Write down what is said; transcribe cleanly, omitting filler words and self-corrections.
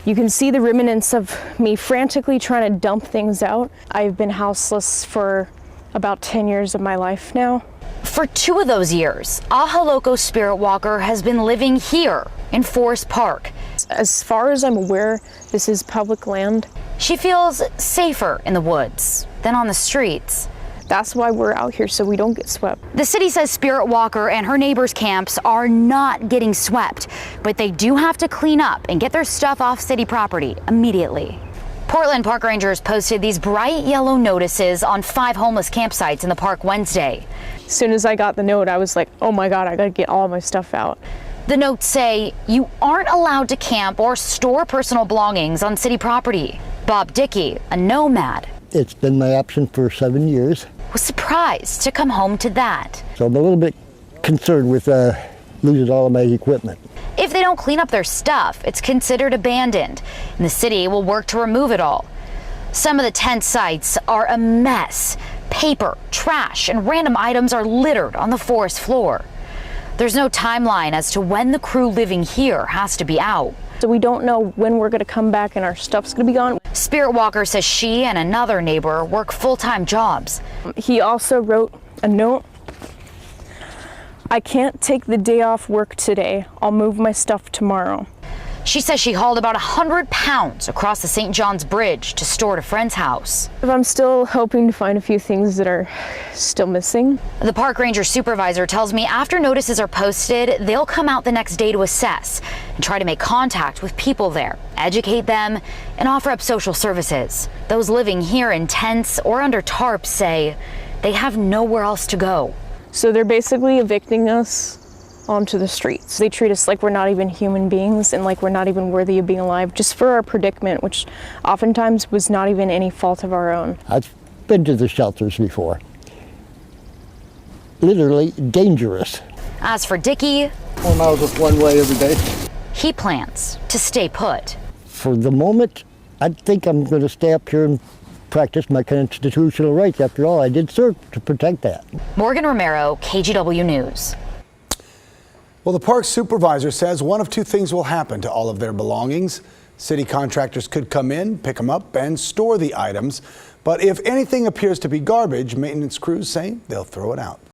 You can see the remnants of me frantically trying to dump things out. I've been houseless for about 10 years of my life now. For 2 of those years, Aja Loco Spirit Walker has been living here in Forest Park. As far as I'm aware, this is public land. She feels safer in the woods than on the streets. That's why we're out here, so we don't get swept. The city says Spirit Walker and her neighbors' camps are not getting swept, but they do have to clean up and get their stuff off city property immediately. Portland Park Rangers posted these bright yellow notices on 5 homeless campsites in the park Wednesday. As soon as I got the note, I was like, oh my God, I gotta get all my stuff out. The notes say you aren't allowed to camp or store personal belongings on city property. Bob Dickey, a nomad, it's been my option for 7 years. Was surprised to come home to that. So I'm a little bit concerned with losing all of my equipment. If they don't clean up their stuff, it's considered abandoned, and the city will work to remove it all. Some of the tent sites are a mess. Paper, trash, and random items are littered on the forest floor. There's no timeline as to when the crew living here has to be out. So we don't know when we're gonna come back and our stuff's gonna be gone. Spirit Walker says she and another neighbor work full-time jobs. He also wrote a note. I can't take the day off work today. I'll move my stuff tomorrow. She says she hauled about 100 pounds across the St. John's Bridge to store at a friend's house. I'm still hoping to find a few things that are still missing. The park ranger supervisor tells me after notices are posted, they'll come out the next day to assess and try to make contact with people there, educate them, and offer up social services. Those living here in tents or under tarps say they have nowhere else to go. So they're basically evicting us onto the streets. They treat us like we're not even human beings and like we're not even worthy of being alive, just for our predicament, which oftentimes was not even any fault of our own. I've been to the shelters before. Literally dangerous. As for Dickey, 4 miles up one way every day. he plans to stay put. For the moment, I think I'm going to stay up here and practice my constitutional rights. After all, I did serve to protect that. Morgan Romero, KGW News. Well, the park supervisor says one of 2 things will happen to all of their belongings. City contractors could come in, pick them up, and store the items. But if anything appears to be garbage, maintenance crews say they'll throw it out.